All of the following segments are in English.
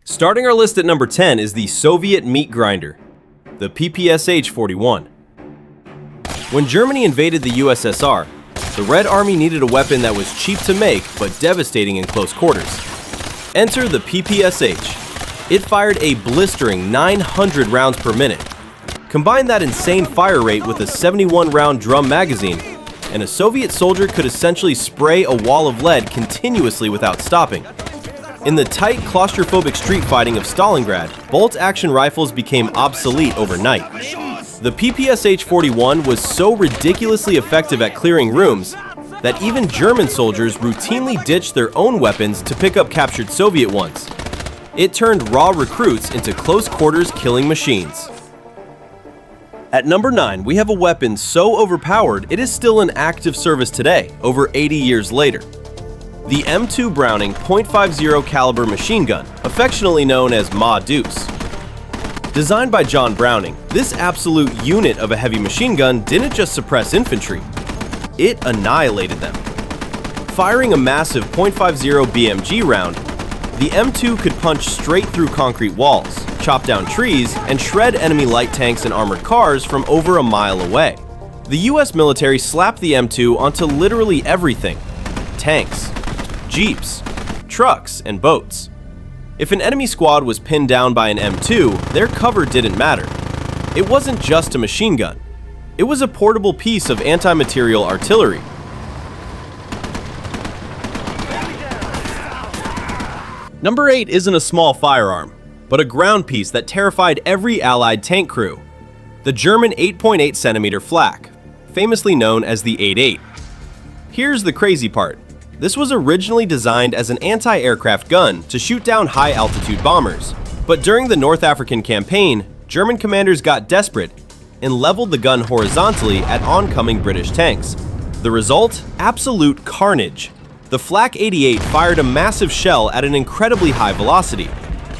Starting our list at number 10 is the Soviet meat grinder, the PPSH-41. When Germany invaded the USSR, the Red Army needed a weapon that was cheap to make but devastating in close quarters. Enter the PPSH. It fired a blistering 900 rounds per minute. Combine that insane fire rate with a 71-round drum magazine, and a Soviet soldier could essentially spray a wall of lead continuously without stopping. In the tight, claustrophobic street fighting of Stalingrad, bolt-action rifles became obsolete overnight. The PPSH-41 was so ridiculously effective at clearing rooms that even German soldiers routinely ditched their own weapons to pick up captured Soviet ones. It turned raw recruits into close-quarters killing machines. At number 9, we have a weapon so overpowered it is still in active service today, over 80 years later. The M2 Browning .50 caliber machine gun, affectionately known as Ma Deuce. Designed by John Browning, this absolute unit of a heavy machine gun didn't just suppress infantry, it annihilated them. Firing a massive .50 BMG round, the M2 could punch straight through concrete walls, chop down trees, and shred enemy light tanks and armored cars from over a mile away. The US military slapped the M2 onto literally everything: tanks, jeeps, trucks, and boats. If an enemy squad was pinned down by an M2, their cover didn't matter. It wasn't just a machine gun. It was a portable piece of anti-material artillery. Number 8 isn't a small firearm, but a ground piece that terrified every Allied tank crew. The German 8.8 centimeter flak, famously known as the 8.8. Here's the crazy part. This was originally designed as an anti-aircraft gun to shoot down high-altitude bombers, but during the North African campaign, German commanders got desperate and leveled the gun horizontally at oncoming British tanks. The result? Absolute carnage. The Flak 88 fired a massive shell at an incredibly high velocity.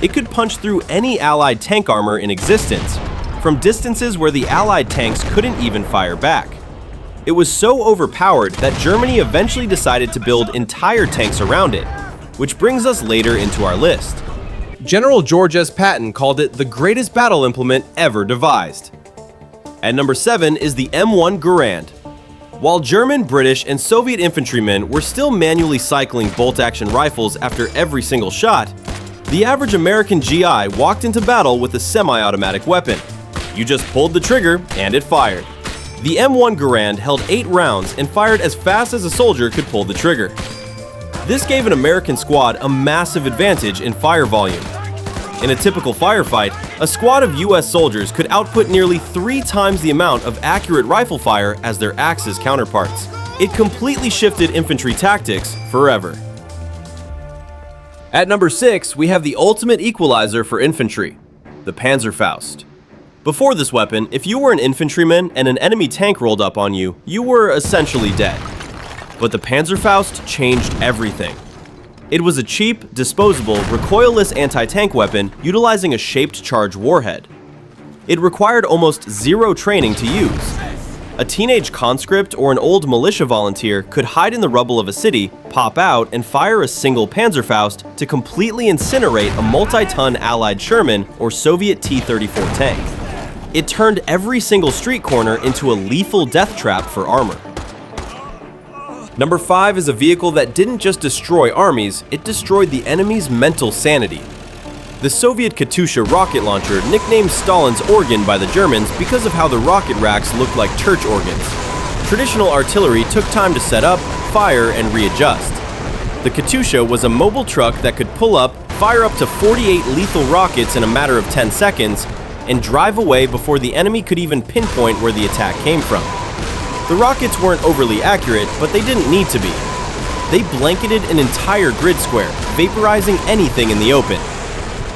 It could punch through any Allied tank armor in existence, from distances where the Allied tanks couldn't even fire back. It was so overpowered that Germany eventually decided to build entire tanks around it, which brings us later into our list. General George S. Patton called it the greatest battle implement ever devised. At number 7 is the M1 Garand. While German, British, and Soviet infantrymen were still manually cycling bolt-action rifles after every single shot, the average American GI walked into battle with a semi-automatic weapon. You just pulled the trigger and it fired. The M1 Garand held 8 rounds and fired as fast as a soldier could pull the trigger. This gave an American squad a massive advantage in fire volume. In a typical firefight, a squad of US soldiers could output nearly 3 times the amount of accurate rifle fire as their Axis counterparts. It completely shifted infantry tactics forever. At number 6, we have the ultimate equalizer for infantry, the Panzerfaust. Before this weapon, if you were an infantryman and an enemy tank rolled up on you, you were essentially dead. But the Panzerfaust changed everything. It was a cheap, disposable, recoilless anti-tank weapon utilizing a shaped charge warhead. It required almost zero training to use. A teenage conscript or an old militia volunteer could hide in the rubble of a city, pop out, and fire a single Panzerfaust to completely incinerate a multi-ton Allied Sherman or Soviet T-34 tank. It turned every single street corner into a lethal death trap for armor. Number 5 is a vehicle that didn't just destroy armies, it destroyed the enemy's mental sanity. The Soviet Katyusha rocket launcher nicknamed Stalin's organ by the Germans because of how the rocket racks looked like church organs. Traditional artillery took time to set up, fire, and readjust. The Katyusha was a mobile truck that could pull up, fire up to 48 lethal rockets in a matter of 10 seconds, and drive away before the enemy could even pinpoint where the attack came from. The rockets weren't overly accurate, but they didn't need to be. They blanketed an entire grid square, vaporizing anything in the open.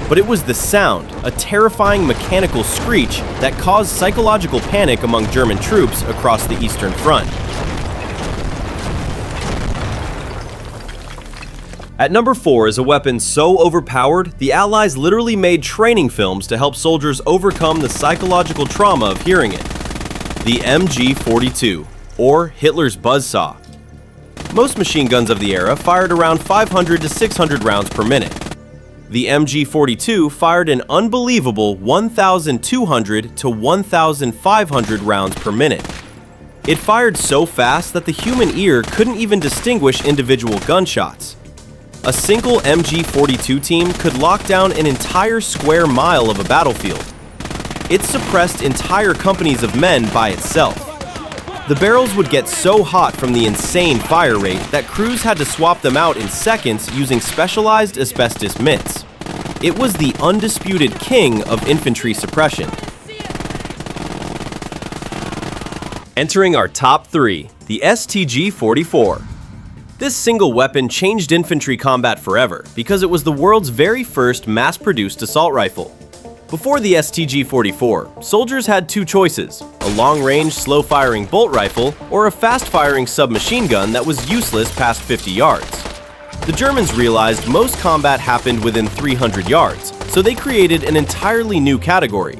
But it was the sound, a terrifying mechanical screech, that caused psychological panic among German troops across the Eastern Front. At number 4 is a weapon so overpowered, the Allies literally made training films to help soldiers overcome the psychological trauma of hearing it. The MG-42, or Hitler's Buzzsaw. Most machine guns of the era fired around 500 to 600 rounds per minute. The MG42 fired an unbelievable 1,200 to 1,500 rounds per minute. It fired so fast that the human ear couldn't even distinguish individual gunshots. A single MG42 team could lock down an entire square mile of a battlefield. It suppressed entire companies of men by itself. The barrels would get so hot from the insane fire rate that crews had to swap them out in seconds using specialized asbestos mitts. It was the undisputed king of infantry suppression. Entering our top 3, the STG-44. This single weapon changed infantry combat forever because it was the world's very first mass-produced assault rifle. Before the STG-44, soldiers had two choices: a long-range, slow-firing bolt rifle or a fast-firing submachine gun that was useless past 50 yards. The Germans realized most combat happened within 300 yards, so they created an entirely new category.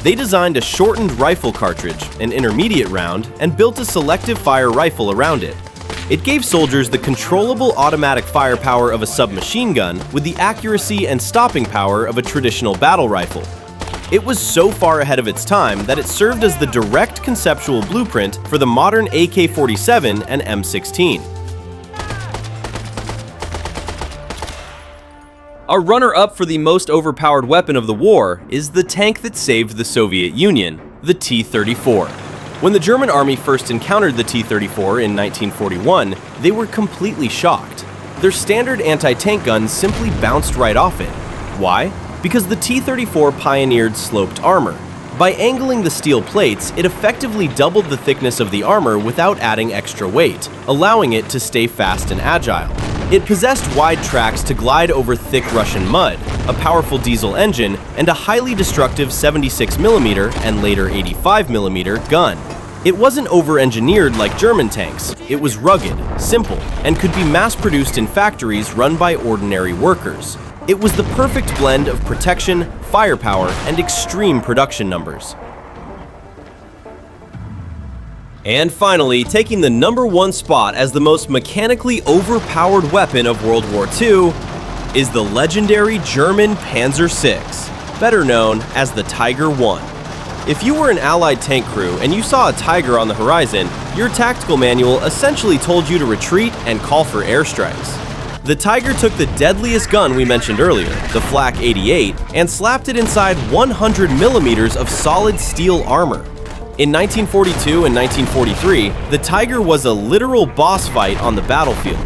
They designed a shortened rifle cartridge, an intermediate round, and built a selective fire rifle around it. It gave soldiers the controllable automatic firepower of a submachine gun with the accuracy and stopping power of a traditional battle rifle. It was so far ahead of its time that it served as the direct conceptual blueprint for the modern AK-47 and M16. Our runner-up for the most overpowered weapon of the war is the tank that saved the Soviet Union, the T-34. When the German army first encountered the T-34 in 1941, they were completely shocked. Their standard anti-tank guns simply bounced right off it. Why? Because the T-34 pioneered sloped armor. By angling the steel plates, it effectively doubled the thickness of the armor without adding extra weight, allowing it to stay fast and agile. It possessed wide tracks to glide over thick Russian mud, a powerful diesel engine, and a highly destructive 76mm and later 85mm gun. It wasn't over-engineered like German tanks. It was rugged, simple, and could be mass-produced in factories run by ordinary workers. It was the perfect blend of protection, firepower, and extreme production numbers. And finally, taking the #1 spot as the most mechanically overpowered weapon of World War II is the legendary German Panzer VI, better known as the Tiger I. If you were an Allied tank crew and you saw a Tiger on the horizon, your tactical manual essentially told you to retreat and call for airstrikes. The Tiger took the deadliest gun we mentioned earlier, the Flak 88, and slapped it inside 100mm of solid steel armor. In 1942 and 1943, the Tiger was a literal boss fight on the battlefield.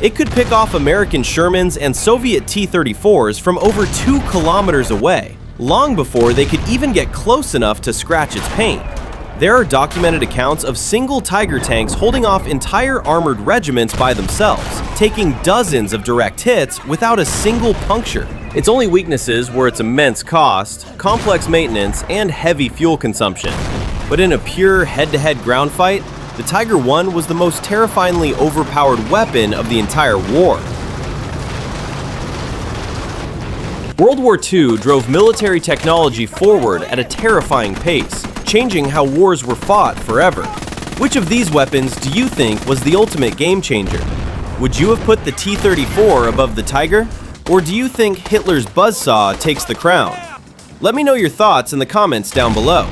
It could pick off American Shermans and Soviet T-34s from over 2 kilometers away, long before they could even get close enough to scratch its paint. There are documented accounts of single Tiger tanks holding off entire armored regiments by themselves, taking dozens of direct hits without a single puncture. Its only weaknesses were its immense cost, complex maintenance, and heavy fuel consumption. But in a pure head-to-head ground fight, the Tiger I was the most terrifyingly overpowered weapon of the entire war. World War II drove military technology forward at a terrifying pace, changing how wars were fought forever. Which of these weapons do you think was the ultimate game changer? Would you have put the T-34 above the Tiger? Or do you think Hitler's Buzzsaw takes the crown? Let me know your thoughts in the comments down below.